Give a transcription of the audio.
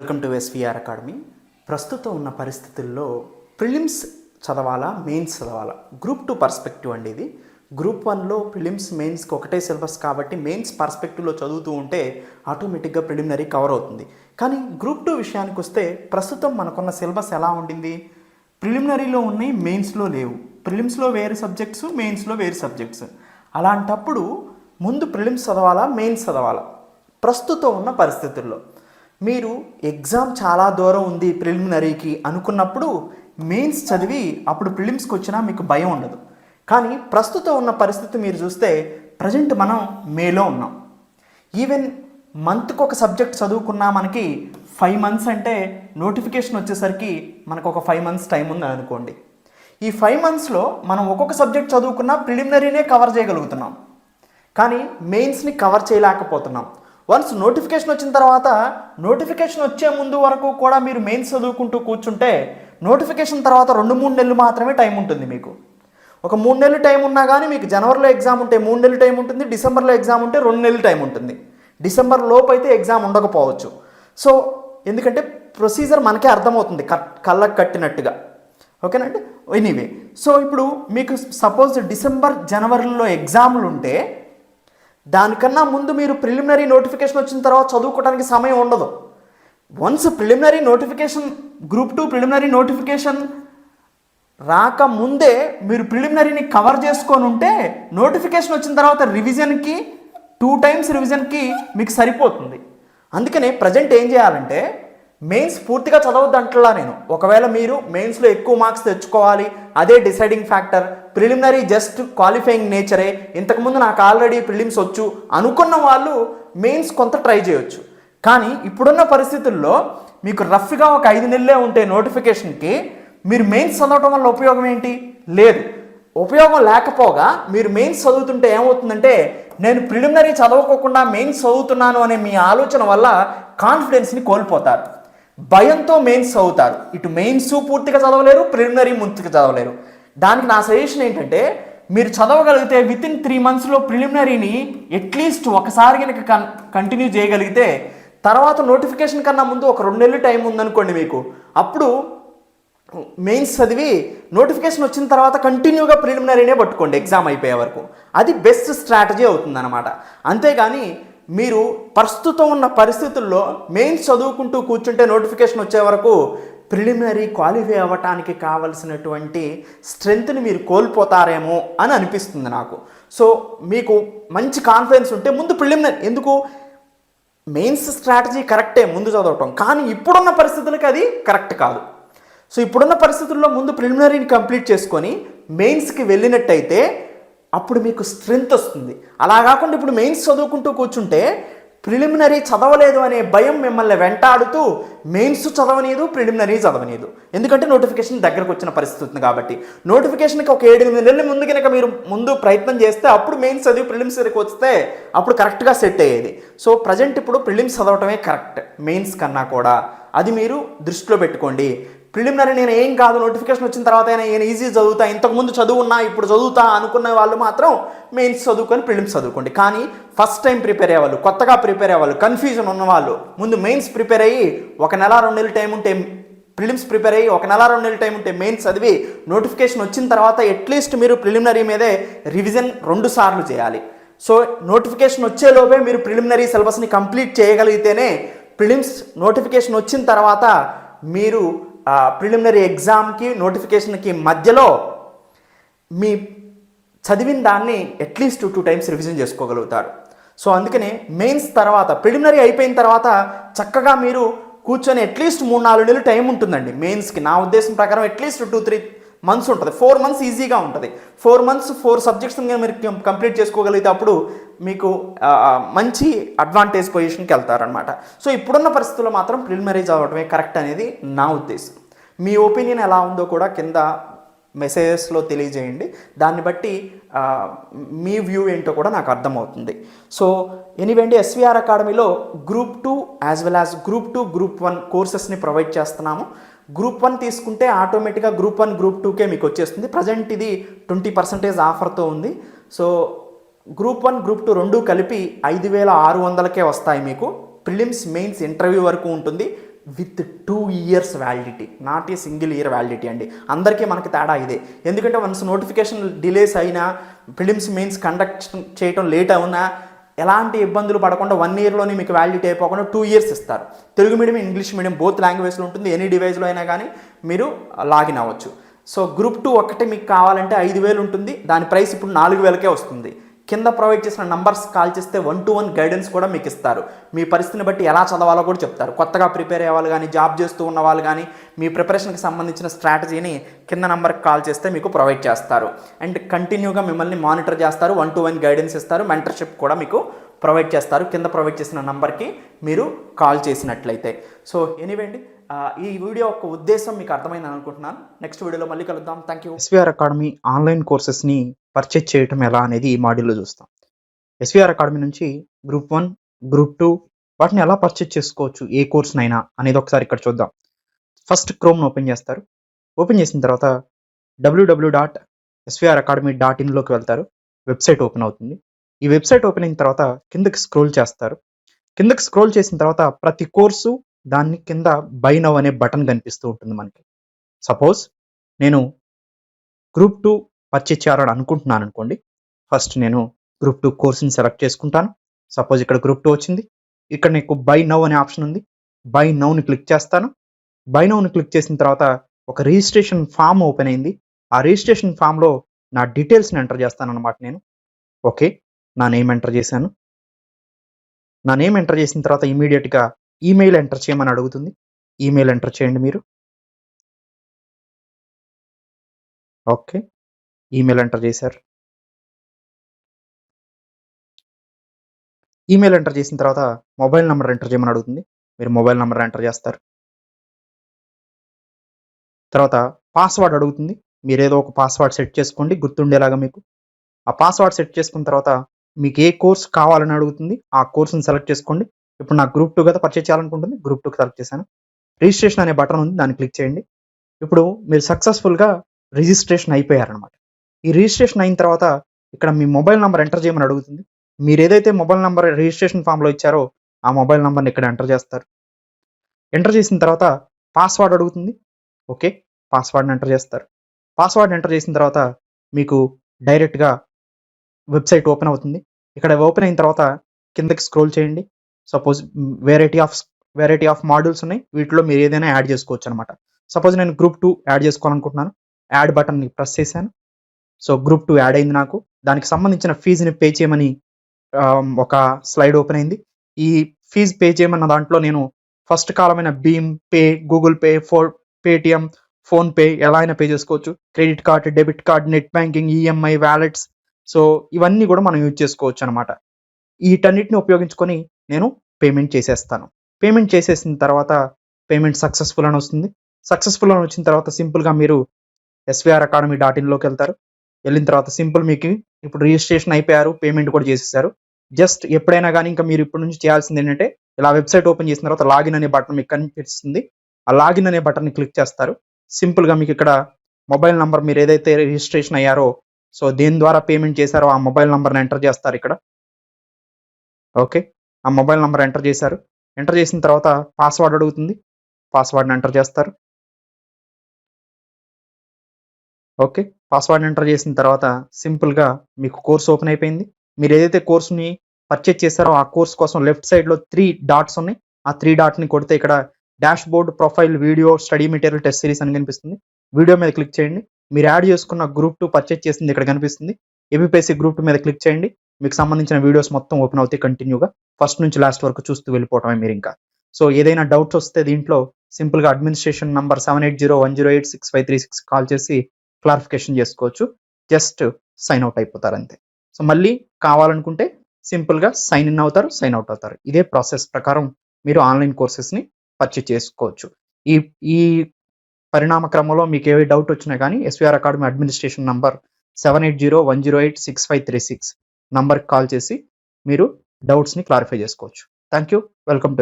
Welcome to SVR academy. ప్రస్తుతం ఉన్న పరిస్థితుల్లో ప్రిలిమ్స్ చదవాలా, మెయిన్స్ చదవాలా? గ్రూప్ 2 పర్స్పెక్టివ్ అండి ఇది. గ్రూప్ 1లో ప్రిలిమ్స్ మెయిన్స్కి ఒకటే సిలబస్ కాబట్టి మెయిన్స్ పర్స్పెక్టివ్లో చదువుతూ ఉంటే ఆటోమేటిక్గా ప్రిలిమినరీ కవర్ అవుతుంది. కానీ గ్రూప్ 2 విషయానికి వస్తే ప్రస్తుతం మనకున్న సిలబస్ ఎలా ఉండింది? ప్రిలిమినరీలో ఉన్నాయి, మెయిన్స్లో లేవు. ప్రిలిమ్స్లో వేరే సబ్జెక్ట్స్, మెయిన్స్లో వేరే సబ్జెక్ట్స్. అలాంటప్పుడు ముందు ప్రిలిమ్స్ చదవాలా, మెయిన్స్ చదవాలా? ప్రస్తుతం ఉన్న పరిస్థితుల్లో మీరు ఎగ్జామ్ చాలా దూరం ఉంది ప్రిలిమినరీకి అనుకున్నప్పుడు మెయిన్స్ చదివి అప్పుడు ప్రిలిమ్స్కి వచ్చినా మీకు భయం ఉండదు. కానీ ప్రస్తుతం ఉన్న పరిస్థితి మీరు చూస్తే ప్రజెంట్ మనం మేలో ఉన్నాం. ఈవెన్ మంత్కి ఒక సబ్జెక్ట్ చదువుకున్నా మనకి 5 months అంటే నోటిఫికేషన్ వచ్చేసరికి మనకు ఒక 5 months టైం ఉంది అనుకోండి. ఈ 5 monthsలో మనం ఒక్కొక్క సబ్జెక్ట్ చదువుకున్నా ప్రిలిమినరీనే కవర్ చేయగలుగుతున్నాం, కానీ మెయిన్స్ని కవర్ చేయలేకపోతున్నాం. వన్స్ నోటిఫికేషన్ వచ్చిన తర్వాత నోటిఫికేషన్ వచ్చే ముందు వరకు కూడా మీరు మెయిన్స్ చదువుకుంటూ కూర్చుంటే నోటిఫికేషన్ తర్వాత 2-3 నెలలు మాత్రమే టైం ఉంటుంది మీకు. ఒక 3 నెలలు టైం ఉన్నా కానీ మీకు జనవరిలో ఎగ్జామ్ ఉంటే 3 నెలలు టైం ఉంటుంది, డిసెంబర్లో ఎగ్జామ్ ఉంటే 2 నెలలు టైం ఉంటుంది. డిసెంబర్ లోపు అయితే ఎగ్జామ్ ఉండకపోవచ్చు. సో ఎందుకంటే ప్రొసీజర్ మనకే అర్థమవుతుంది కళ్ళకు కట్టినట్టుగా. ఓకేనండి. ఎనీవే, సో ఇప్పుడు మీకు సపోజ్ డిసెంబర్ జనవరిలో ఎగ్జామ్లు ఉంటే దానికన్నా ముందు మీరు ప్రిలిమినరీ నోటిఫికేషన్ వచ్చిన తర్వాత చదువుకోవడానికి సమయం ఉండదు. Once preliminary notification, group 2 preliminary notification రాకముందే మీరు ప్రిలిమినరీని కవర్ చేసుకొని ఉంటే నోటిఫికేషన్ వచ్చిన తర్వాత రివిజన్కి 2 times రివిజన్కి మీకు సరిపోతుంది. అందుకనే ప్రజెంట్ ఏం చేయాలంటే మెయిన్స్ పూర్తిగా చదవద్దు అంటలా నేను. ఒకవేళ మీరు మెయిన్స్లో ఎక్కువ మార్క్స్ తెచ్చుకోవాలి, అదే deciding factor, preliminary just qualifying నేచరే, ఇంతకుముందు నాకు ఆల్రెడీ ప్రిలిమ్స్ వచ్చు అనుకున్న వాళ్ళు మెయిన్స్ కొంత ట్రై చేయొచ్చు. కానీ ఇప్పుడున్న పరిస్థితుల్లో మీకు రఫ్గా ఒక 5 నెలలే ఉంటే నోటిఫికేషన్కి మీరు మెయిన్స్ చదవటం వల్ల ఉపయోగం ఏంటి? లేదు. ఉపయోగం లేకపోగా మీరు మెయిన్స్ చదువుతుంటే ఏమవుతుందంటే నేను ప్రిలిమినరీ చదవకోకుండా మెయిన్స్ చదువుతున్నాను అనే మీ ఆలోచన వల్ల కాన్ఫిడెన్స్ని కోల్పోతారు. భయంతో మెయిన్స్ చదువుతారు. ఇటు మెయిన్స్ పూర్తిగా చదవలేరు, ప్రిలిమినరీ పూర్తిగా చదవలేరు. దానికి నా సజెషన్ ఏంటంటే మీరు చదవగలిగితే వితిన్ 3 monthsలో ప్రిలిమినరీని అట్లీస్ట్ ఒకసారి కనుక కంటిన్యూ చేయగలిగితే తర్వాత నోటిఫికేషన్ కన్నా ముందు ఒక 2 నెలలు టైం ఉందనుకోండి మీకు, అప్పుడు మెయిన్స్ చదివి నోటిఫికేషన్ వచ్చిన తర్వాత కంటిన్యూగా ప్రిలిమినరీనే పట్టుకోండి ఎగ్జామ్ అయిపోయే వరకు. అది బెస్ట్ స్ట్రాటజీ అవుతుందన్నమాట. అంతేగాని మీరు ప్రస్తుతం ఉన్న పరిస్థితుల్లో మెయిన్స్ చదువుకుంటూ కూర్చుంటే నోటిఫికేషన్ వచ్చే వరకు ప్రిలిమినరీ క్వాలిఫై అవ్వటానికి కావలసినటువంటి స్ట్రెంగ్త్ని మీరు కోల్పోతారేమో అని అనిపిస్తుంది నాకు. సో మీకు మంచి కాన్ఫిడెన్స్ ఉంటే ముందు ప్రిలిమినరీ, ఎందుకు మెయిన్స్ స్ట్రాటజీ కరెక్టే ముందు చదవటం, కానీ ఇప్పుడున్న పరిస్థితులకి అది కరెక్ట్ కాదు. సో ఇప్పుడున్న పరిస్థితుల్లో ముందు ప్రిలిమినరీని కంప్లీట్ చేసుకొని మెయిన్స్కి వెళ్ళినట్టయితే అప్పుడు మీకు స్ట్రెంగ్త్ వస్తుంది. అలా కాకుండా ఇప్పుడు మెయిన్స్ చదువుకుంటూ కూర్చుంటే ప్రిలిమినరీ చదవలేదు అనే భయం మిమ్మల్ని వెంటాడుతూ మెయిన్స్ చదవనీదు, ప్రిలిమినరీ చదవనీదు. ఎందుకంటే నోటిఫికేషన్ దగ్గరకు వచ్చిన పరిస్థితి ఉంది కాబట్టి. నోటిఫికేషన్కి ఒక 7-8 నెలల ముందు కనుక మీరు ముందు ప్రయత్నం చేస్తే అప్పుడు మెయిన్స్ చదివి ప్రిలిమ్స్ వరకు వస్తే అప్పుడు కరెక్ట్గా సెట్ అయ్యేది. సో ప్రజెంట్ ఇప్పుడు ప్రిలిమ్స్ చదవటమే కరెక్ట్ మెయిన్స్ కన్నా కూడా. అది మీరు దృష్టిలో పెట్టుకోండి. ప్రిలిమినరీ నేను ఏం కాదు, నోటిఫికేషన్ వచ్చిన తర్వాత నేను ఈజీ చదువుతా, ఇంతకుముందు చదువున్నా ఇప్పుడు చదువుతా అనుకునే వాళ్ళు మాత్రం మెయిన్స్ చదువుకొని ప్రిలిమ్స్ చదువుకోండి. కానీ ఫస్ట్ టైం ప్రిపేర్ అయ్యేవాళ్ళు, కొత్తగా ప్రిపేర్ అయ్యేవాళ్ళు, కన్ఫ్యూజన్ ఉన్నవాళ్ళు ముందు మెయిన్స్ ప్రిపేర్ అయ్యి 1-2 నెలలు టైం ఉంటే ప్రిలిమ్స్ ప్రిపేర్ అయ్యి 1-2 నెలలు టైం ఉంటే మెయిన్స్ చదివి నోటిఫికేషన్ వచ్చిన తర్వాత అట్లీస్ట్ మీరు ప్రిలిమినరీ మీదే రివిజన్ 2 సార్లు చేయాలి. సో నోటిఫికేషన్ వచ్చేలోపే మీరు ప్రిలిమినరీ సిలబస్ని కంప్లీట్ చేయగలిగితేనే ప్రిలిమ్స్ నోటిఫికేషన్ వచ్చిన తర్వాత మీరు ప్రిలిమినరీ ఎగ్జామ్కి నోటిఫికేషన్కి మధ్యలో మీ చదివిన దాన్ని అట్లీస్ట్ 2 times రివిజన్ చేసుకోగలుగుతారు. సో అందుకనే మెయిన్స్ తర్వాత ప్రిలిమినరీ అయిపోయిన తర్వాత చక్కగా మీరు కూర్చొని అట్లీస్ట్ 3-4 నెలలు టైం ఉంటుందండి మెయిన్స్కి. నా ఉద్దేశం ప్రకారం అట్లీస్ట్ 2-3 months ఉంటుంది. 4 months ఈజీగా ఉంటుంది. 4 months 4 subjects మీరు కంప్లీట్ చేసుకోగలిగితే అప్పుడు మీకు మంచి అడ్వాంటేజ్ పొజిషన్కి వెళ్తారనమాట. సో ఇప్పుడున్న పరిస్థితుల్లో మాత్రం ప్రిలిమినరీ చదవటమే కరెక్ట్ అనేది నా ఉద్దేశం. మీ ఒపీనియన్ ఎలా ఉందో కూడా కింద మెసేజెస్లో తెలియజేయండి. దాన్ని బట్టి మీ వ్యూ ఏంటో కూడా నాకు అర్థమవుతుంది. సో ఎనీవే అండి, ఎస్విఆర్ అకాడమీలో group 2 as well as group 2, group 1 కోర్సెస్ని ప్రొవైడ్ చేస్తున్నాము. గ్రూప్ 1 తీసుకుంటే ఆటోమేటిక్గా గ్రూప్ 1, గ్రూప్ 2కే మీకు వచ్చేస్తుంది. ప్రజెంట్ ఇది 20% ఆఫర్తో ఉంది. సో గ్రూప్ 1, గ్రూప్ 2 రెండు కలిపి 5,600కే వస్తాయి మీకు. ప్రిలిమ్స్ మెయిన్స్ ఇంటర్వ్యూ వరకు ఉంటుంది. With 2 years validity, not a single year validity అండి. అందరికీ మనకి తేడా ఇదే. ఎందుకంటే వన్స్ నోటిఫికేషన్ డిలేస్ అయినా, ప్రిలిమ్స్ మెయిన్స్ కండక్ట్ చేయడం లేట్ అవునా, ఎలాంటి ఇబ్బందులు పడకుండా 1 yearలోనే మీకు వ్యాలిడిటీ అయిపోకుండా 2 years ఇస్తారు. Telugu medium, English medium both లాంగ్వేజ్లో ఉంటుంది. ఎనీ డివైస్లో అయినా కానీ మీరు లాగిన్ అవ్వచ్చు. సో గ్రూప్ 2 ఒక్కటే మీకు కావాలంటే 5,000 ఉంటుంది. దాని ప్రైస్ ఇప్పుడు 4,000కే వస్తుంది. కింద ప్రొవైడ్ చేసిన నంబర్స్ కాల్ చేస్తే 1-to-1 గైడెన్స్ కూడా మీకు ఇస్తారు. మీ పరిస్థితిని బట్టి ఎలా చదవాలో కూడా చెప్తారు. కొత్తగా ప్రిపేర్ అయ్యే వాళ్ళు కానీ, జాబ్ చేస్తూ ఉన్న వాళ్ళు కానీ, మీ ప్రిపరేషన్కి సంబంధించిన స్ట్రాటజీని కింద నెంబర్కి కాల్ చేస్తే మీకు ప్రొవైడ్ చేస్తారు. అండ్ కంటిన్యూగా మిమ్మల్ని మానిటర్ చేస్తారు, 1-to-1 గైడెన్స్ ఇస్తారు, మెంటర్షిప్ కూడా మీకు ప్రొవైడ్ చేస్తారు కింద ప్రొవైడ్ చేసిన నంబర్కి మీరు కాల్ చేసినట్లయితే. సో ఎనీవే అండి, ఈ వీడియో యొక్క ఉద్దేశం మీకు అర్థమైందని అనుకుంటున్నాను. నెక్స్ట్ వీడియోలో మళ్ళీ కలుద్దాం. Thank you. SVR academy online కోర్సెస్ని పర్చేజ్ చేయటం ఎలా అనేది ఈ మాడ్యూల్లో చూస్తాం. ఎస్విఆర్ అకాడమీ నుంచి గ్రూప్ 1, గ్రూప్ 2 వాటిని ఎలా పర్చేజ్ చేసుకోవచ్చు, ఏ కోర్స్నైనా అనేది ఒకసారి ఇక్కడ చూద్దాం. ఫస్ట్ క్రోమ్ను ఓపెన్ చేస్తారు. ఓపెన్ చేసిన తర్వాత www.svracademy.in వెళ్తారు. వెబ్సైట్ ఓపెన్ అవుతుంది. ఈ వెబ్సైట్ ఓపెన్ అయిన తర్వాత కిందకి స్క్రోల్ చేస్తారు. కిందకి స్క్రోల్ చేసిన తర్వాత ప్రతి కోర్సు దాన్ని కింద బై నౌ అనే బటన్ కనిపిస్తూ ఉంటుంది మనకి. సపోజ్ నేను గ్రూప్ 2 పర్చేజ్ చేయాలని అనుకుంటున్నాను అనుకోండి. ఫస్ట్ నేను గ్రూప్ 2 కోర్సుని సెలెక్ట్ చేసుకుంటాను. సపోజ్ ఇక్కడ గ్రూప్ 2 వచ్చింది. ఇక్కడ నీకు బై నౌ అనే ఆప్షన్ ఉంది. బై నౌని క్లిక్ చేస్తాను. బై నౌని క్లిక్ చేసిన తర్వాత ఒక రిజిస్ట్రేషన్ ఫామ్ ఓపెన్ అయింది. ఆ రిజిస్ట్రేషన్ ఫామ్లో నా డీటెయిల్స్ని ఎంటర్ చేస్తాను అనమాట నేను. ఓకే, నా నేమ్ ఎంటర్ చేశాను. నా నేమ్ ఎంటర్ చేసిన తర్వాత ఇమీడియట్గా ఈమెయిల్ ఎంటర్ చేయమని అడుగుతుంది. ఈమెయిల్ ఎంటర్ చేయండి మీరు. ఓకే, ఈమెయిల్ ఎంటర్ చేశారు. ఈమెయిల్ ఎంటర్ చేసిన తర్వాత మొబైల్ నెంబర్ ఎంటర్ చేయమని అడుగుతుంది. మీరు మొబైల్ నెంబర్ ఎంటర్ చేస్తారు. తర్వాత పాస్వర్డ్ అడుగుతుంది. మీరు ఏదో ఒక పాస్వర్డ్ సెట్ చేసుకోండి గుర్తుండేలాగా మీకు. ఆ పాస్వర్డ్ సెట్ చేసుకున్న తర్వాత మీకు ఏ కోర్స్ కావాలని అడుగుతుంది. ఆ కోర్సుని సెలెక్ట్ చేసుకోండి. ఇప్పుడు నాకు గ్రూప్ 2 కదా పర్చేజ్ చేయాలనుకుంటుంది. గ్రూప్ 2కి సెలెక్ట్ చేశాను. రిజిస్ట్రేషన్ అనే బటన్ ఉంది, దాన్ని క్లిక్ చేయండి. ఇప్పుడు మీరు సక్సెస్ఫుల్గా రిజిస్ట్రేషన్ అయిపోయారనమాట. ఈ రిజిస్ట్రేషన్ అయిన తర్వాత ఇక్కడ మీ మొబైల్ నెంబర్ ఎంటర్ చేయమని అడుగుతుంది. మీరు ఏదైతే మొబైల్ నెంబర్ రిజిస్ట్రేషన్ ఫామ్లో ఇచ్చారో ఆ మొబైల్ నెంబర్ని ఇక్కడ ఎంటర్ చేస్తారు. ఎంటర్ చేసిన తర్వాత పాస్వర్డ్ అడుగుతుంది. ఓకే, పాస్వర్డ్ని ఎంటర్ చేస్తారు. పాస్వర్డ్ ఎంటర్ చేసిన తర్వాత మీకు డైరెక్ట్గా వెబ్సైట్ ఓపెన్ అవుతుంది. ఇక్కడ ఓపెన్ అయిన తర్వాత కిందకి స్క్రోల్ చేయండి. సపోజ్ వెరైటీ ఆఫ్ మాడ్యూల్స్ ఉన్నాయి. వీటిలో మీరు ఏదైనా యాడ్ చేసుకోవచ్చు అనమాట. సపోజ్ నేను గ్రూప్ 2 యాడ్ చేసుకోవాలనుకుంటున్నాను. యాడ్ బటన్ని ప్రెస్ చేశాను. సో గ్రూప్ 2 యాడ్ అయింది నాకు. దానికి సంబంధించిన ఫీజుని పే చేయమని ఒక స్లైడ్ ఓపెన్ అయింది. ఈ ఫీజు పే చేయమన్న దాంట్లో నేను ఫస్ట్ కాలమైన భీమ్ pay, Google Pay, Paytm, PhonePe ఎలా అయినా పే చేసుకోవచ్చు. Credit card, debit card, net banking, EMI, wallets, so ఇవన్నీ కూడా మనం యూజ్ చేసుకోవచ్చు అనమాట. వీటన్నిటిని ఉపయోగించుకొని నేను పేమెంట్ చేసేస్తాను. పేమెంట్ చేసేసిన తర్వాత పేమెంట్ సక్సెస్ఫుల్ అని వస్తుంది. సక్సెస్ఫుల్ అని వచ్చిన తర్వాత సింపుల్గా మీరు svracademy.in వెళ్తారు. వెళ్ళిన తర్వాత సింపుల్ మీకు ఇప్పుడు రిజిస్ట్రేషన్ అయిపోయారు, పేమెంట్ కూడా చేసేసారు. జస్ట్ ఎప్పుడైనా కానీ ఇంకా మీరు ఇప్పటి నుంచి చేయాల్సింది ఏంటంటే ఇలా వెబ్సైట్ ఓపెన్ చేసిన తర్వాత లాగిన్ అనే బటన్ మీకు కనిపిస్తుంది. ఆ లాగిన్ అనే బటన్ని క్లిక్ చేస్తారు. సింపుల్గా మీకు ఇక్కడ మొబైల్ నెంబర్ మీరు ఏదైతే రిజిస్ట్రేషన్ అయ్యారో, సో దేని ద్వారా పేమెంట్ చేశారో ఆ మొబైల్ నెంబర్ని ఎంటర్ చేస్తారు ఇక్కడ. ఓకే, ఆ మొబైల్ నెంబర్ ఎంటర్ చేశారు. ఎంటర్ చేసిన తర్వాత పాస్వర్డ్ అడుగుతుంది. పాస్వర్డ్ని ఎంటర్ చేస్తారు. ఓకే, పాస్వర్డ్ ఎంటర్ చేసిన తర్వాత సింపుల్గా మీకు కోర్స్ ఓపెన్ అయిపోయింది. మీరు ఏదైతే కోర్సుని పర్చేజ్ చేశారో ఆ కోర్స్ కోసం లెఫ్ట్ సైడ్లో 3 డాట్స్ ఉన్నాయి. ఆ 3 డాట్ని కొడితే ఇక్కడ dash board, profile, video, study material, test series అని కనిపిస్తుంది. వీడియో మీద క్లిక్ చేయండి. మీరు యాడ్ చేసుకున్న గ్రూప్ 2 పర్చేజ్ చేసింది ఇక్కడ కనిపిస్తుంది. ఏబిపిఎస్సి గ్రూప్ 2 మీద క్లిక్ చేయండి. మీకు సంబంధించిన వీడియోస్ మొత్తం ఓపెన్ అవుతాయి. కంటిన్యూగా ఫస్ట్ నుంచి లాస్ట్ వరకు చూస్తూ వెళ్ళిపోవటమే మీరు ఇంకా. సో ఏదైనా డౌట్స్ వస్తే దీంట్లో సింపుల్గా అడ్మినిస్ట్రేషన్ నంబర్ 7801086536 కాల్ చేసి క్లారిఫికేషన్ చేసుకోవచ్చు. జస్ట్ సైన్ అవుట్ అయిపోతారు అంతే. సో మళ్ళీ కావాలనుకుంటే సింపుల్గా సైన్ ఇన్ అవుతారు, సైన్ అవుట్ అవుతారు. ఇదే ప్రాసెస్ ప్రకారం మీరు ఆన్లైన్ కోర్సెస్ని పర్చేజ్ చేసుకోవచ్చు. ఈ పరిణామ క్రమంలో మీకు ఏ డౌట్ వచ్చినా కానీ ఎస్విఆర్ అకాడమీ అడ్మినిస్ట్రేషన్ నంబర్ 7801086536 నంబర్కి కాల్ చేసి మీరు డౌట్స్ని క్లారిఫై చేసుకోవచ్చు. Thank you. Welcome to